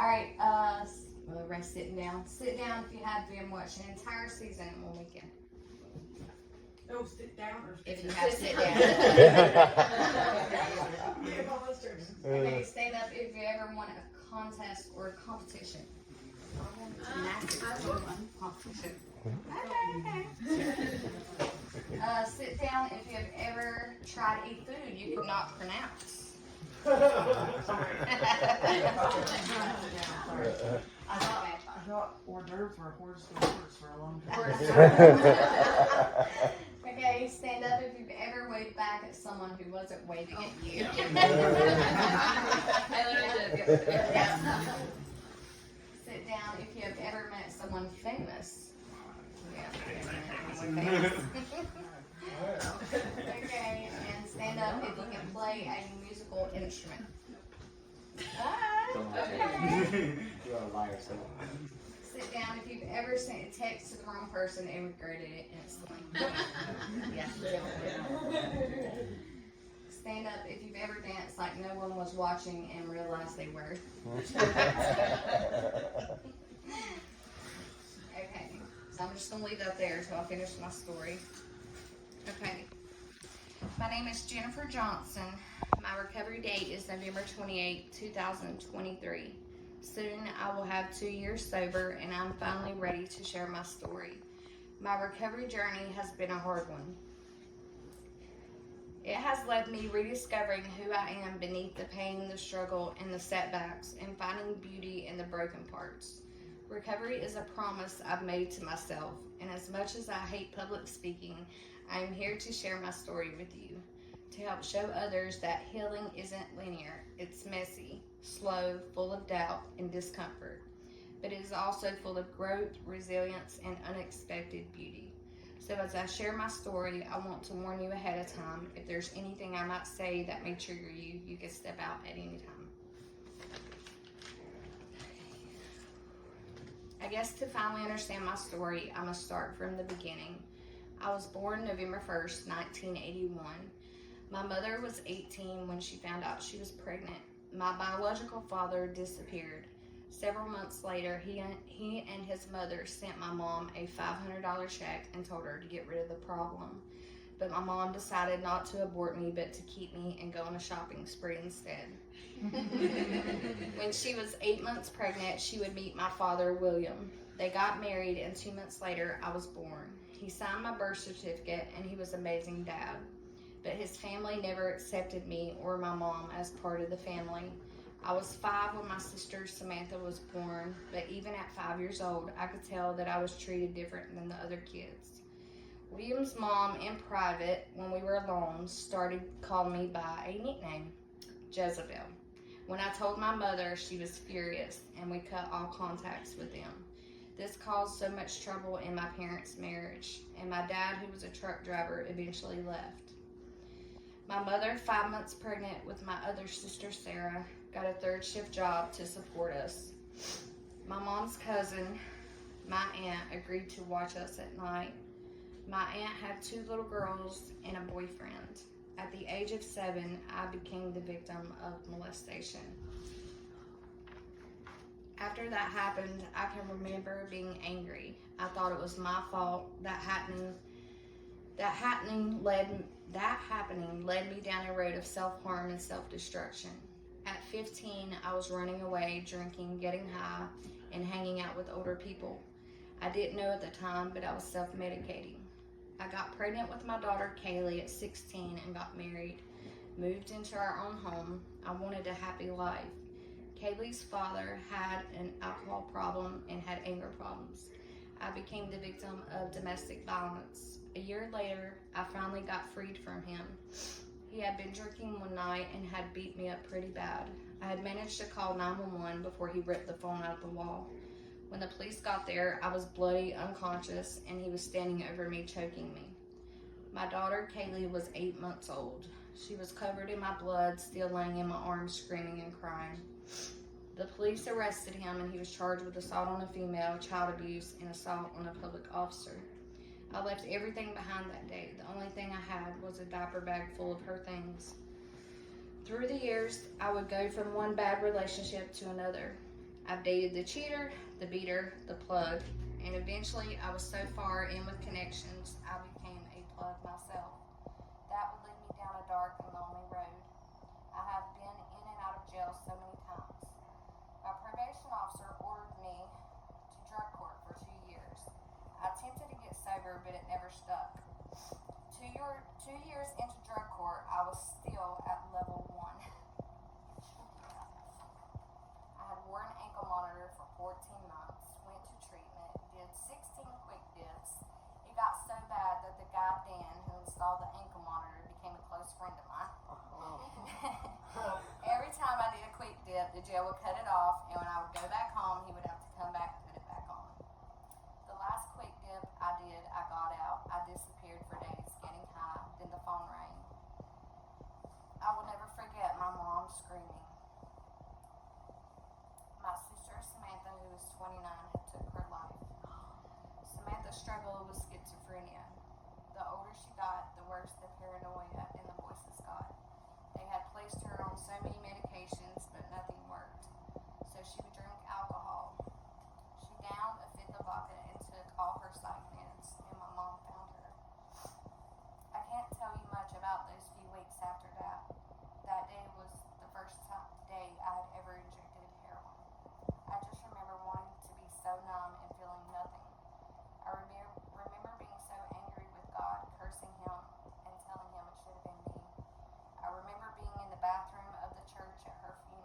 Alright, well, rest sitting down. Sit down if you have been watching an entire season on weekend. Oh, sit down or If you have, sit down. Okay, stand up if you ever won a contest or a competition. Competition. Okay. Sit down if you have ever tried to eat food you could not pronounce. I thought hors d'oeuvres were horse for a long time. Okay, stand up if you've ever waved back at someone who wasn't waving at you. I literally did. Yeah. Sit down if you have ever met someone famous. Yeah. Okay, and stand up if you can play a musical instrument. Okay. You're a liar, so. Sit down if you've ever sent a text to the wrong person and regretted it instantly. Yeah. Stand up if you've ever danced like no one was watching and realized they were. Okay, so I'm just going to leave that there until I finish my story. Okay. My name is Jennifer Johnson. My recovery date is November 28, 2023. Soon I will have 2 years sober and I'm finally ready to share my story. My recovery journey has been a hard one. It has left me rediscovering who I am beneath the pain, the struggle, and the setbacks, and finding beauty in the broken parts. Recovery is a promise I've made to myself, and as much as I hate public speaking, I am here to share my story with you, to help show others that healing isn't linear. It's messy, slow, full of doubt and discomfort, but it is also full of growth, resilience, and unexpected beauty. So as I share my story, I want to warn you ahead of time. If there's anything I might say that may trigger you, you can step out at any time. I guess to finally understand my story, I must start from the beginning. I was born November 1st, 1981. My mother was 18 when she found out she was pregnant. My biological father disappeared. Several months later, he and his mother sent my mom a $500 check and told her to get rid of the problem. But my mom decided not to abort me, but to keep me and go on a shopping spree instead. When she was 8 months pregnant, she would meet my father, William. They got married, and 2 months later, I was born. He signed my birth certificate, and he was an amazing dad. But his family never accepted me or my mom as part of the family. I was 5 when my sister Samantha was born, but even at 5 years old, I could tell that I was treated different than the other kids. William's mom, in private, when we were alone, started calling me by a nickname, Jezebel. When I told my mother, she was furious, and we cut all contacts with them. This caused so much trouble in my parents' marriage, and my dad, who was a truck driver, eventually left. My mother, 5 months pregnant with my other sister, Sarah, got a third shift job to support us. My mom's cousin, my aunt, agreed to watch us at night. My aunt had 2 little girls and a boyfriend. At the age of 7, I became the victim of molestation. After that happened, I can remember being angry. I thought it was my fault. That happening led me down a road of self-harm and self-destruction. At 15, I was running away, drinking, getting high, and hanging out with older people. I didn't know at the time, but I was self-medicating. I got pregnant with my daughter Kaylee at 16 and got married, moved into our own home. I wanted a happy life. Kaylee's father had an alcohol problem and had anger problems. I became the victim of domestic violence. A year later, I finally got freed from him. He had been drinking one night and had beat me up pretty bad. I had managed to call 911 before he ripped the phone out of the wall. When the police got there, I was bloody, unconscious, and he was standing over me, choking me. My daughter, Kaylee, was 8 months old. She was covered in my blood, still laying in my arms, screaming and crying. The police arrested him, and he was charged with assault on a female, child abuse, and assault on a public officer. I left everything behind that day. The only thing I had was a diaper bag full of her things. Through the years, I would go from one bad relationship to another. I've dated the cheater, the beater, the plug, and eventually I was so far in with connections, I became a plug myself. That would lead me down a dark and lonely road. I have been in and out of jail so many times. My probation officer ordered me to drug court for 2 years. I attempted to get sober, but it never stuck. 2 years into drug court, I was still at level 1. I had worn an ankle monitor for 14 months, went to treatment, did 16 quick dips. It got so bad that the guy Dan who installed the ankle monitor became a close friend of mine. Every time I did a quick dip, the jail would cut it off, and when I would go back home, he would have to come back and put it back on. The last quick dip I did, I got out. I disappeared for days, getting high. Then the phone rang. I will never forget my mom screaming. My sister Samantha, who was 29, had took her life. Samantha struggled with schizophrenia. The older she got, the worse the paranoia and the voices got. They had placed her on so many medications, but nothing worked. So she would drink alcohol. She downed a fifth of vodka and took all her psych meds, and my mom found her. I can't tell you much about those few weeks after that. That day was the first day I had ever injected heroin. I just remember wanting to be so numb and feeling nothing. I remember being so angry with God, cursing him and telling him it should have been me. I remember being in the bathroom of the church at her funeral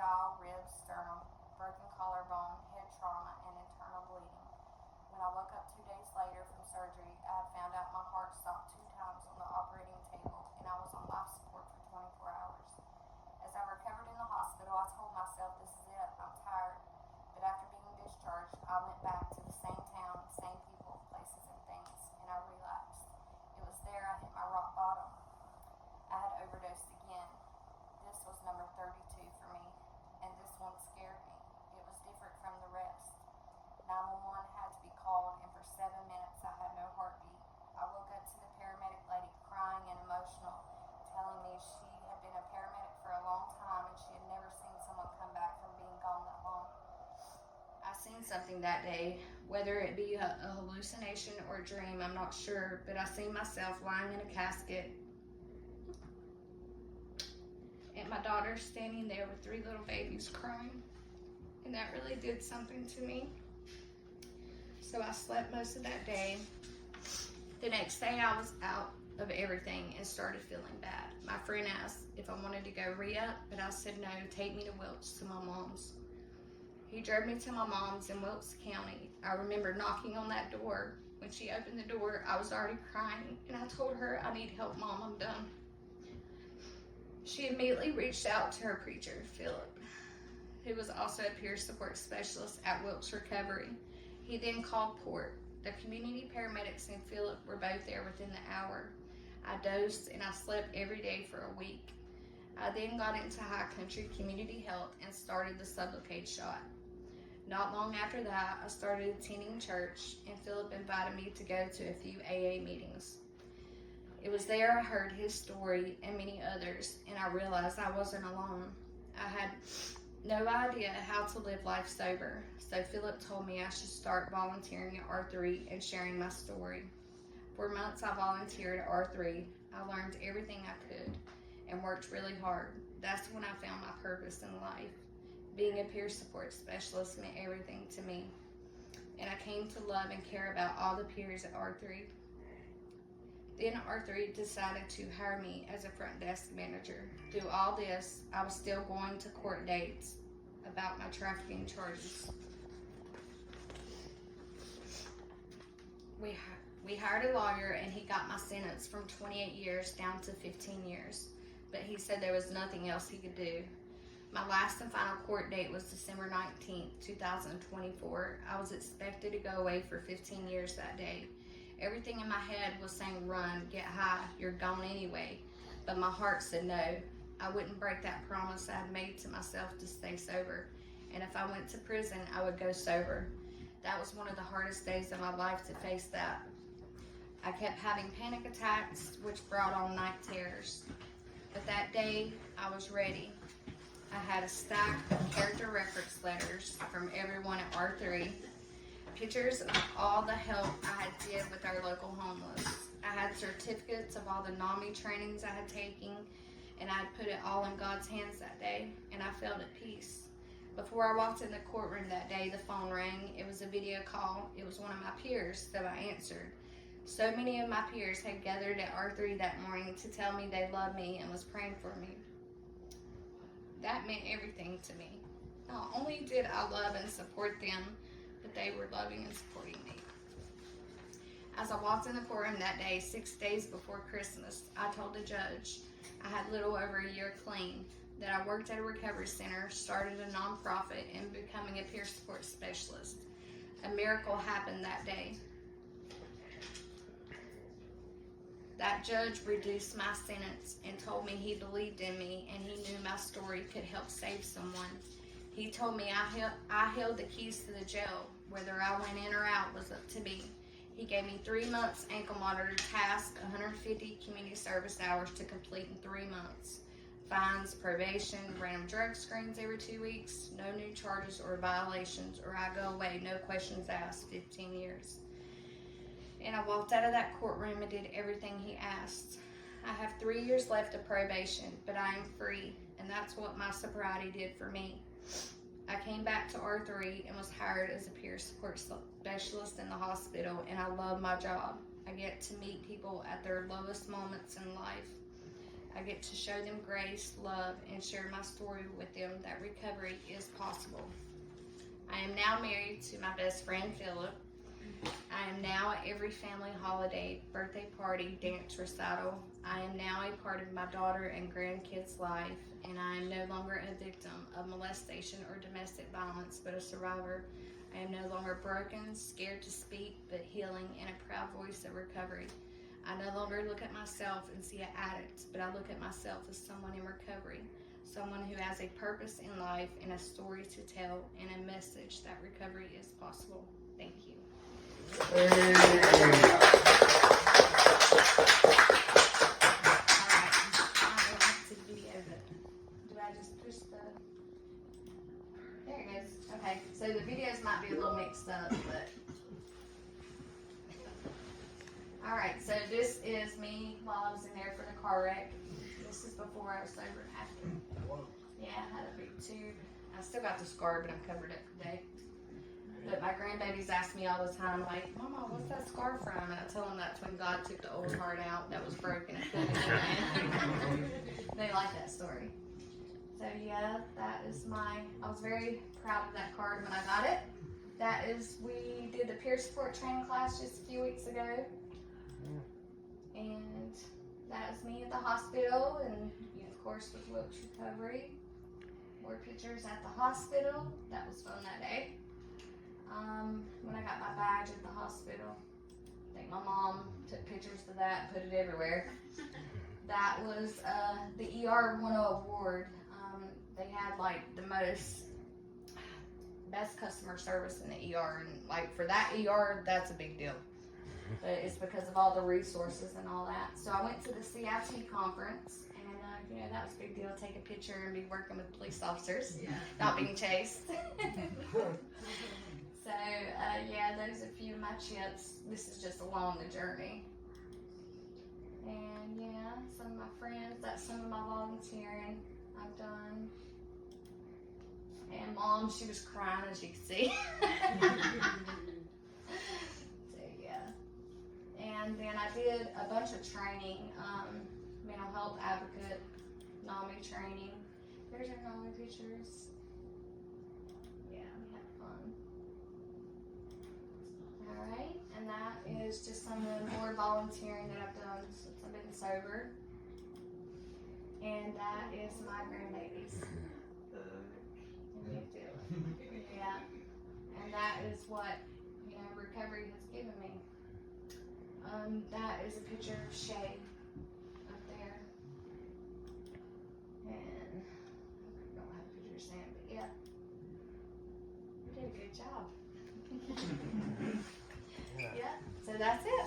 jaw, ribs, sternum, broken collarbone, head trauma, and internal bleeding. When I woke up 2 days later from surgery, I had found out my heart stopped 2 times on the operating table, and I was on life support for 24 hours. As I recovered in the hospital, I told myself, this is it, I'm tired. But after being discharged, I went back to the same town, same people, places, and things, and I relapsed. It was there I hit my rock bottom. I had overdosed again. This was number 32 for me, and this one scared me. It was different from the rest. 911 had to be called, and for 7 minutes I had no heartbeat. I woke up to the paramedic lady crying and emotional, telling me she had been a paramedic for a long time and she had never seen someone come back from being gone that long. I seen something that day, whether it be a hallucination or a dream, I'm not sure, but I seen myself lying in a casket and my daughter standing there with 3 little babies crying, and that really did something to me. So I slept most of that day. The next day I was out of everything and started feeling bad. My friend asked if I wanted to go re-up, but I said no, take me to Wilkes, to my mom's. He drove me to my mom's in Wilkes County. I remember knocking on that door. When she opened the door, I was already crying, and I told her, I need help, Mom, I'm done. She immediately reached out to her preacher, Philip, who was also a peer support specialist at Wilkes Recovery. He then called Port. The community paramedics and Philip were both there within the hour. I dosed and I slept every day for a week. I then got into High Country Community Health and started the Sublocade shot. Not long after that, I started attending church, and Philip invited me to go to a few AA meetings. It was there I heard his story and many others, and I realized I wasn't alone. I had no idea how to live life sober, so Philip told me I should start volunteering at R3 and sharing my story. For months I volunteered at R3. I learned everything I could and worked really hard. That's when I found my purpose in life. Being a peer support specialist meant everything to me, and I came to love and care about all the peers at R3. Then R3 decided to hire me as a front desk manager. Through all this, I was still going to court dates about my trafficking charges. We hired a lawyer, and he got my sentence from 28 years down to 15 years, but he said there was nothing else he could do. My last and final court date was December 19th, 2024. I was expected to go away for 15 years that day. Everything in my head was saying, run, get high, you're gone anyway. But my heart said no. I wouldn't break that promise I had made to myself to stay sober. And if I went to prison, I would go sober. That was one of the hardest days of my life to face that. I kept having panic attacks, which brought on night terrors. But that day, I was ready. I had a stack of character reference letters from everyone at R3. Pictures of all the help I had did with our local homeless. I had certificates of all the NAMI trainings I had taken, and I had put it all in God's hands that day, and I felt at peace. Before I walked in the courtroom that day, the phone rang. It was a video call. It was one of my peers, so I answered. So many of my peers had gathered at R3 that morning to tell me they loved me and was praying for me. That meant everything to me. Not only did I love and support them, but they were loving and supporting me. As I walked in the courtroom that day, 6 days before Christmas, I told the judge I had little over a year clean, that I worked at a recovery center, started a nonprofit, and becoming a peer support specialist. A miracle happened that day. That judge reduced my sentence and told me he believed in me and he knew my story could help save someone. He told me I held the keys to the jail. Whether I went in or out was up to me. He gave me 3 months ankle monitor task, 150 community service hours to complete in 3 months. Fines, probation, random drug screens every 2 weeks, no new charges or violations, or I go away, no questions asked, 15 years. And I walked out of that courtroom and did everything he asked. I have 3 years left of probation, but I am free, and that's what my sobriety did for me. I came back to R3 and was hired as a peer support specialist in the hospital, and I love my job. I get to meet people at their lowest moments in life. I get to show them grace, love, and share my story with them that recovery is possible. I am now married to my best friend, Philip. I am now at every family holiday, birthday party, dance recital. I am now a part of my daughter and grandkids' life, and I am no longer a victim of molestation or domestic violence, but a survivor. I am no longer broken, scared to speak, but healing and a proud voice of recovery. I no longer look at myself and see an addict, but I look at myself as someone in recovery, someone who has a purpose in life and a story to tell and a message that recovery is possible. Thank you. Alright, I would like to video it. Do I just push the... There it goes. Okay, so the videos might be a little mixed up, but... Alright, so this is me while I was in there for the car wreck. This is before I was sober and after. Yeah, I had a big tube. I still got the scar, but I'm covered up today. But my grandbabies ask me all the time, like, Mama, what's that scar from? And I tell them that's when God took the old heart out that was broken and put it in. They like that story. So yeah, that is I was very proud of that card when I got it. That is, we did the peer support training class just a few weeks ago. And that is me at the hospital, and of course with Wilkes Recovery. More pictures at the hospital. That was fun that day. When I got my badge at the hospital, I think my mom took pictures of that and put it everywhere. That was the ER 1 award. They had like the best customer service in the ER, and like for that ER, that's a big deal. But it's because of all the resources and all that. So I went to the CIT conference, and that was a big deal. Take a picture and be working with police officers, not being chased. So yeah, those are a few of my chips. This is just along the journey. And yeah, some of my friends, that's some of my volunteering I've done. And Mom, she was crying, as you can see. So yeah. And then I did a bunch of training, mental health advocate, NAMI training. There's our NAMI pictures. Yeah, we had fun. Alright, and that is just some of the more volunteering that I've done since I've been sober. And that is my grandbabies. And you feel it. Yeah. And that is what, recovery has given me. That is a picture of Shay up there. And I don't have a picture of Sam, but yeah. You did a good job. Yeah, so that's it.